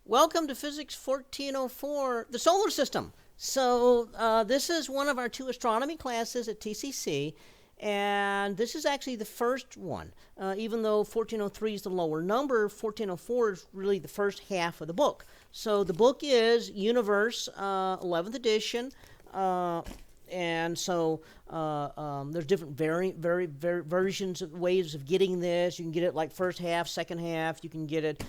Welcome to Physics 1404, the solar system. So this is one of our two astronomy classes at TCC, and this is actually the first one. Even though 1403 is the lower number, 1404 is really the first half of the book. So the book is Universe, 11th edition. And so there's different versions of ways of getting this. You can get it like first half, second half. You can get it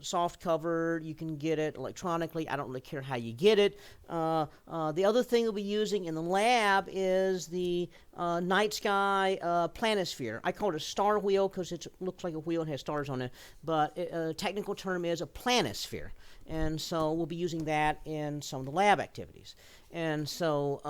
soft covered. You can get it electronically. I don't really care how you get it. The other thing we'll be using in the lab is the night sky planisphere. I call it a star wheel because it looks like a wheel and has stars on it. But a technical term is a planisphere. And so we'll be using that in some of the lab activities. And so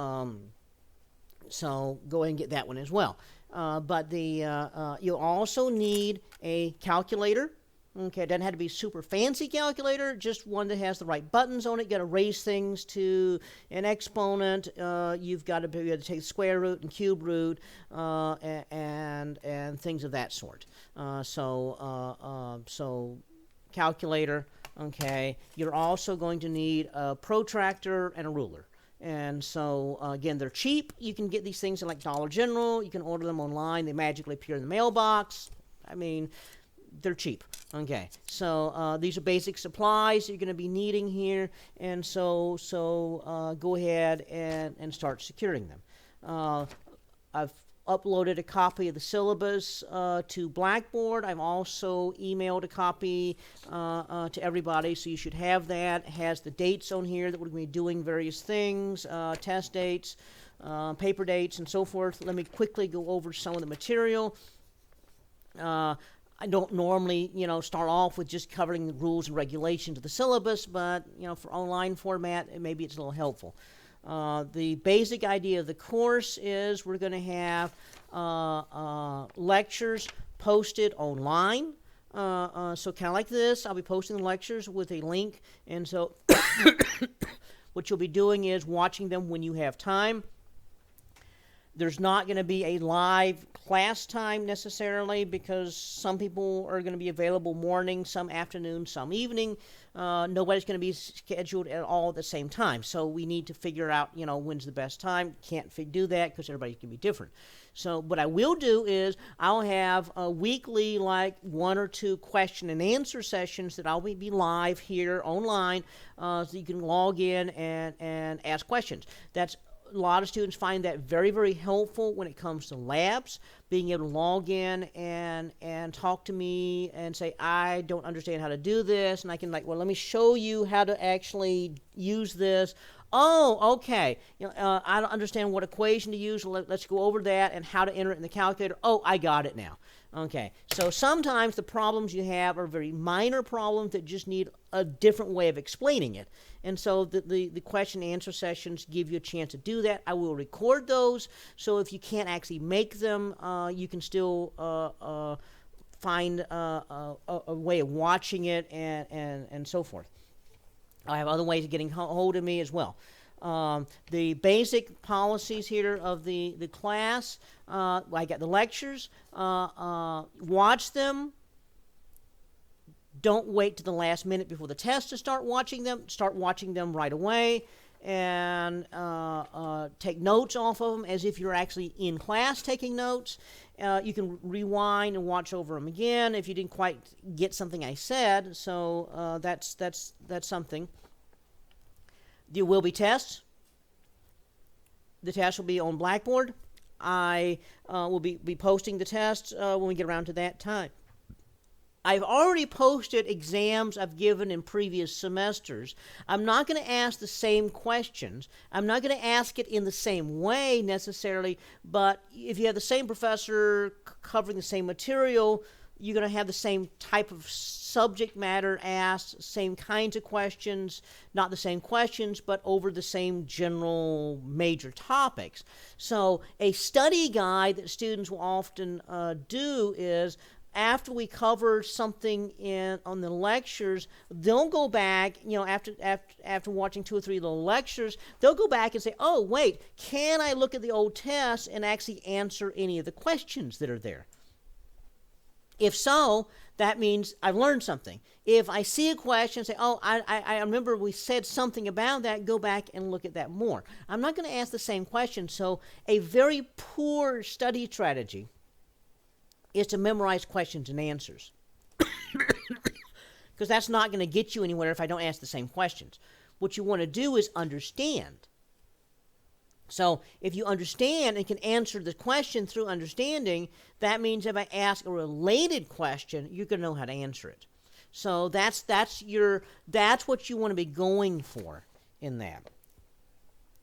go ahead and get that one as well. But you'll also need a calculator. Okay, it doesn't have to be a super fancy calculator, just one that has the right buttons on it. You got to raise things to an exponent. You've got to be able to take the square root and cube root and things of that sort. So calculator. Okay, you're also going to need a protractor and a ruler. And so, again, they're cheap. You can get these things in like Dollar General. You can order them online. They magically appear in the mailbox. I mean, they're cheap. Okay, so these are basic supplies you're going to be needing here. And so go ahead and start securing them. I've uploaded a copy of the syllabus to Blackboard. I've also emailed a copy to everybody, so you should have that. It has the dates on here that we're going to be doing various things, test dates, paper dates, and so forth. Let me quickly go over some of the material. I don't normally, start off with just covering the rules and regulations of the syllabus, but, for online format, maybe it's a little helpful. The basic idea of the course is we're going to have lectures posted online. So kind of like this, I'll be posting the lectures with a link. And so what you'll be doing is watching them when you have time. There's not going to be a live class time necessarily because some people are going to be available morning, some afternoon, some evening. Nobody's going to be scheduled at all at the same time. So we need to figure out, when's the best time. Can't do that because everybody can be different. So what I will do is I'll have a weekly, like 1 or 2 question and answer sessions that I'll be live here online, so you can log in and ask questions. A lot of students find that very, very helpful when it comes to labs, being able to log in and talk to me and say, I don't understand how to do this. And I can let me show you how to actually use this. Oh, okay. I don't understand what equation to use. Let's go over that and how to enter it in the calculator. Oh, I got it now. Okay, so sometimes the problems you have are very minor problems that just need a different way of explaining it. And so the question and answer sessions give you a chance to do that. I will record those, so if you can't actually make them, you can still find a way of watching it and so forth. I have other ways of getting hold of me as well. The basic policies here of the class, I got the lectures. Watch them. Don't wait to the last minute before the test to start watching them. Start watching them right away and take notes off of them as if you're actually in class taking notes. You can rewind and watch over them again if you didn't quite get something I said. So that's something. There will be tests. The tests will be on Blackboard. I will be posting the tests when we get around to that time. I've already posted exams I've given in previous semesters. I'm not going to ask the same questions. I'm not going to ask it in the same way necessarily, but if you have the same professor covering the same material, you're going to have the same type of subject matter asked, same kinds of questions, not the same questions, but over the same general major topics. So a study guide that students will often do is after we cover something on the lectures, they'll go back, after watching 2 or 3 of the lectures, they'll go back and say, oh, wait, can I look at the old tests and actually answer any of the questions that are there? If so, that means I've learned something. If I see a question, say, oh, I remember we said something about that, go back and look at that more. I'm not going to ask the same question. So a very poor study strategy is to memorize questions and answers. Because that's not going to get you anywhere if I don't ask the same questions. What you want to do is understand. So if you understand and can answer the question through understanding, that means if I ask a related question, you're going to know how to answer it. So that's what you want to be going for in that.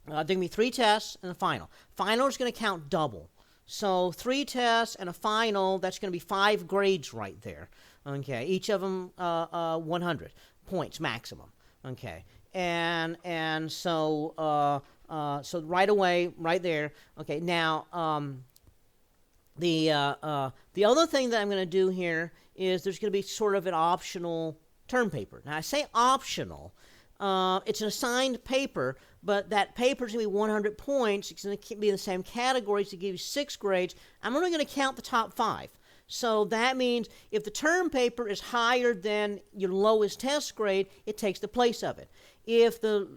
There are going to be 3 tests and a final. Final is going to count double. So 3 tests and a final, that's going to be 5 grades right there. Okay, each of them 100 points maximum. Okay, and so so right away, right there. Okay, now the other thing that I'm going to do here is there's going to be sort of an optional term paper. Now I say optional. It's an assigned paper, but that paper is going to be 100 points. It's going to be in the same categories to give you 6 grades. I'm only going to count the top 5. So that means if the term paper is higher than your lowest test grade, it takes the place of it. If the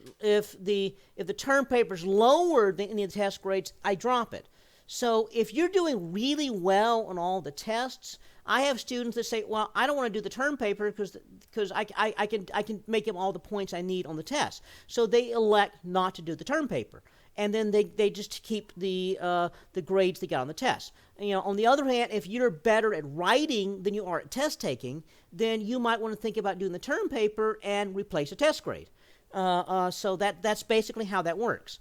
term paper is lower than any of the test grades, I drop it. So if you're doing really well on all the tests, I have students that say, well, I don't want to do the term paper because I can make them all the points I need on the test. So they elect not to do the term paper. And then they just keep the grades they got on the test. On the other hand, if you're better at writing than you are at test taking, then you might want to think about doing the term paper and replace a test grade. So that's basically how that works.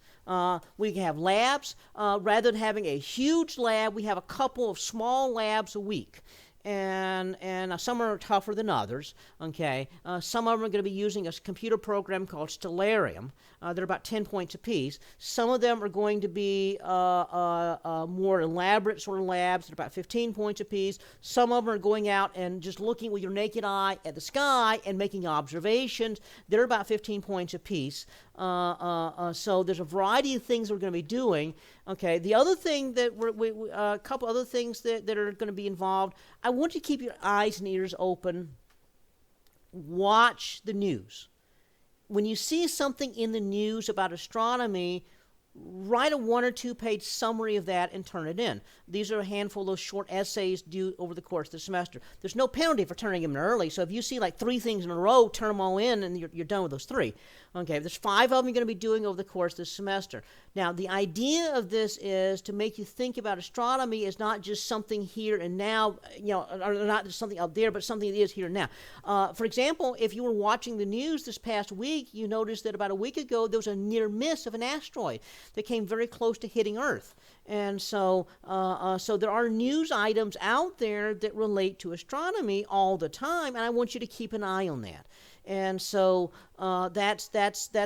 We have labs. Rather than having a huge lab, we have a couple of small labs a week. And some are tougher than others. Okay, some of them are going to be using a computer program called Stellarium. They're about 10 points apiece. Some of them are going to be more elaborate sort of labs. They're about 15 points apiece. Some of them are going out and just looking with your naked eye at the sky and making observations. They're about 15 points apiece. So there's a variety of things we're going to be doing. Okay, the other thing that a couple other things that are going to be involved. I want you to keep your eyes and ears open. Watch the news. When you see something in the news about astronomy, write a 1 or 2 page summary of that and turn it in. These are a handful of those short essays due over the course of the semester. There's no penalty for turning them in early, so if you see like 3 things in a row, turn them all in and you're done with those 3. Okay, there's 5 of them you're going to be doing over the course of this semester. Now, the idea of this is to make you think about astronomy as not just something here and now, or not just something out there, but something that is here and now. For example, if you were watching the news this past week, you noticed that about a week ago there was a near miss of an asteroid that came very close to hitting Earth. And so there are news items out there that relate to astronomy all the time, and I want you to keep an eye on that. And so that's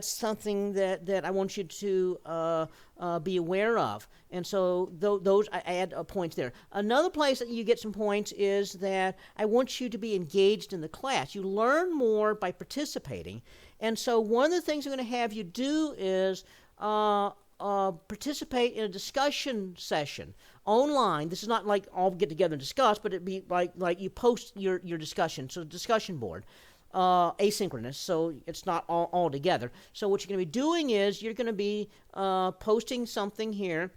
something that I want you to be aware of. And so those I add points there. Another place that you get some points is that I want you to be engaged in the class. You learn more by participating. And so one of the things I'm going to have you do is participate in a discussion session online. This is not like all get together and discuss, but it'd be like you post your discussion, so discussion board. Asynchronous, so it's not all together. So what you're going to be doing is you're going to be posting something here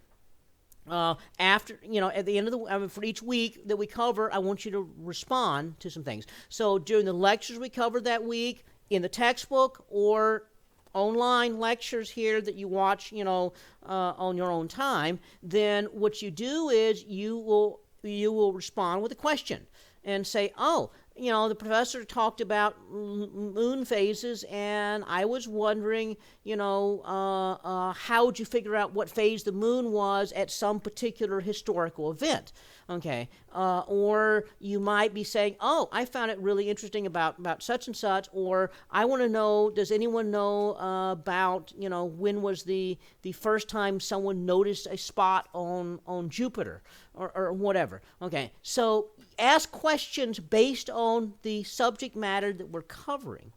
after, at the end of for each week that we cover, I want you to respond to some things. So during the lectures we covered that week, in the textbook or online lectures here that you watch, on your own time, then what you do is you will respond with a question and say, oh, the professor talked about moon phases, and I was wondering, how would you figure out what phase the moon was at some particular historical event? Okay, or you might be saying, oh, I found it really interesting about such and such, or I want to know, does anyone know about, when was the first time someone noticed a spot on Jupiter, or whatever. Okay, so ask questions based on the subject matter that we're covering.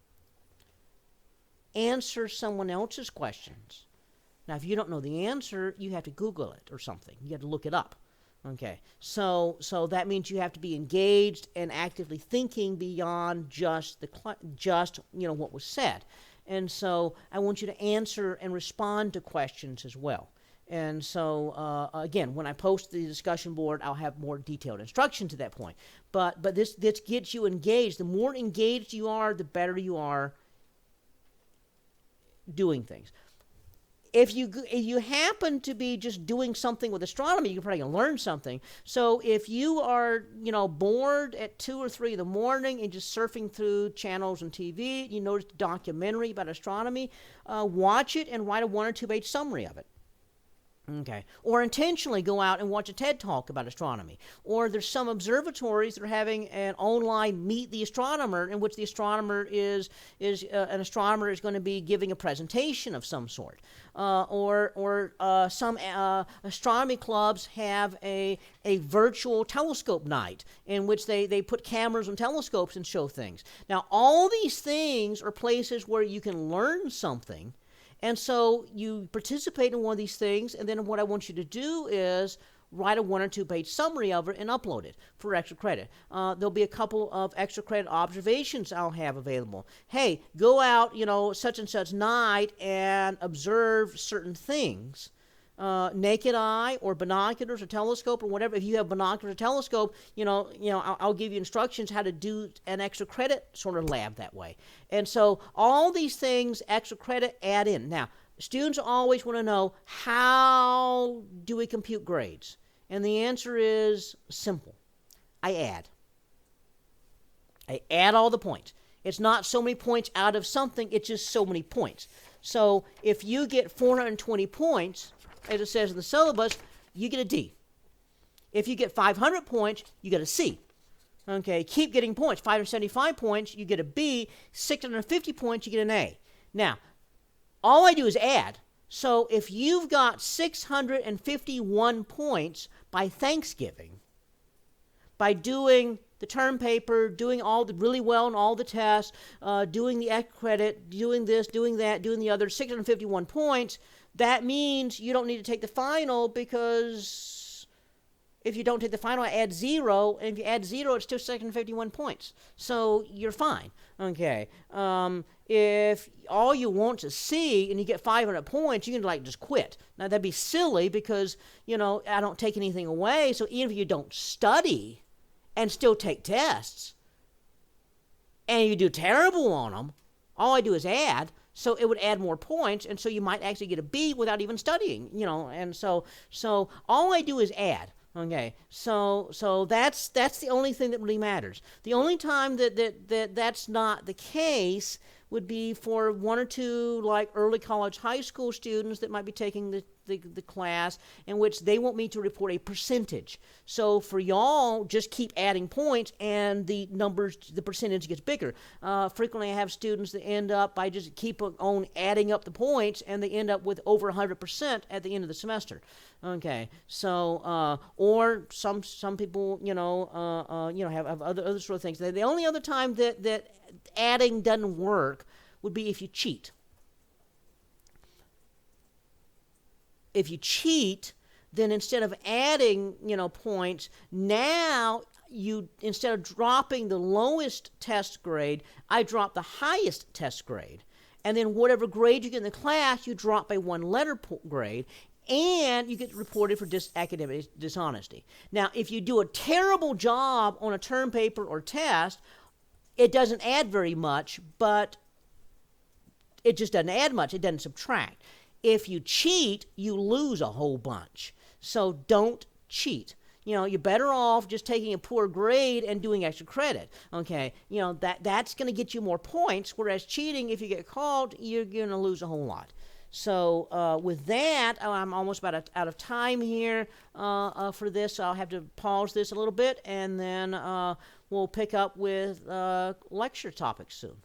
Answer someone else's questions. Now, if you don't know the answer, you have to Google it or something. You have to look it up. Okay, so that means you have to be engaged and actively thinking beyond just what was said, and so I want you to answer and respond to questions as well. And so again, when I post the discussion board, I'll have more detailed instruction to that point. But this gets you engaged. The more engaged you are, the better you are doing things. If you happen to be just doing something with astronomy, you're probably going to learn something. So if you are, bored at 2 or 3 in the morning and just surfing through channels on TV, you notice a documentary about astronomy, watch it and write a 1 or 2 page summary of it. Okay. Or intentionally go out and watch a TED Talk about astronomy. Or there's some observatories that are having an online Meet the Astronomer, in which the astronomer is an astronomer is going to be giving a presentation of some sort. Or some astronomy clubs have a virtual telescope night in which they put cameras on telescopes and show things. Now, all these things are places where you can learn something. And so you participate in one of these things, and then what I want you to do is write a 1 or 2 page summary of it and upload it for extra credit. There'll be a couple of extra credit observations I'll have available. Hey, go out, such and such night and observe certain things. Naked eye or binoculars or telescope or whatever. If you have binoculars or telescope, I'll give you instructions how to do an extra credit sort of lab that way. And so all these things, extra credit, add in. Now, students always want to know, how do we compute grades? And the answer is simple. I add all the points. It's not so many points out of something, it's just so many points. So if you get 420 points, as it says in the syllabus, you get a D. If you get 500 points, you get a C. Okay, keep getting points. 575 points, you get a B. 650 points, you get an A. Now, all I do is add. So if you've got 651 points by Thanksgiving, by doing the term paper, doing really well in all the tests, doing the extra credit, doing this, doing that, doing the other, 651 points, that means you don't need to take the final, because if you don't take the final, I add 0, and if you add 0, it's still 651 points. So you're fine. Okay. If all you want to see and you get 500 points, you can just quit. Now that'd be silly, because I don't take anything away. So even if you don't study and still take tests, and you do terrible on them, all I do is add. So it would add more points, and so you might actually get a B without even studying, and so all I do is add. Okay, so that's the only thing that really matters. The only time that's not the case would be for 1 or 2 early college, high school students that might be taking the class, in which they want me to report a percentage. So for y'all, just keep adding points, and the percentage gets bigger. Frequently I have students that end up by just keep on adding up the points, and they end up with over 100% at the end of the semester. Okay, so or some people have other sort of things. The only other time that adding doesn't work would be if you cheat. If you cheat, then instead of adding, points, now instead of dropping the lowest test grade, I drop the highest test grade. And then whatever grade you get in the class, you drop by 1 letter grade, and you get reported for academic dishonesty. Now, if you do a terrible job on a term paper or test, it doesn't add very much, but it just doesn't add much. It doesn't subtract. If you cheat, you lose a whole bunch. So don't cheat. You're better off just taking a poor grade and doing extra credit. Okay, that's going to get you more points, whereas cheating, if you get caught, you're going to lose a whole lot. So with that, I'm almost about out of time here for this. So I'll have to pause this a little bit, and then we'll pick up with lecture topics soon.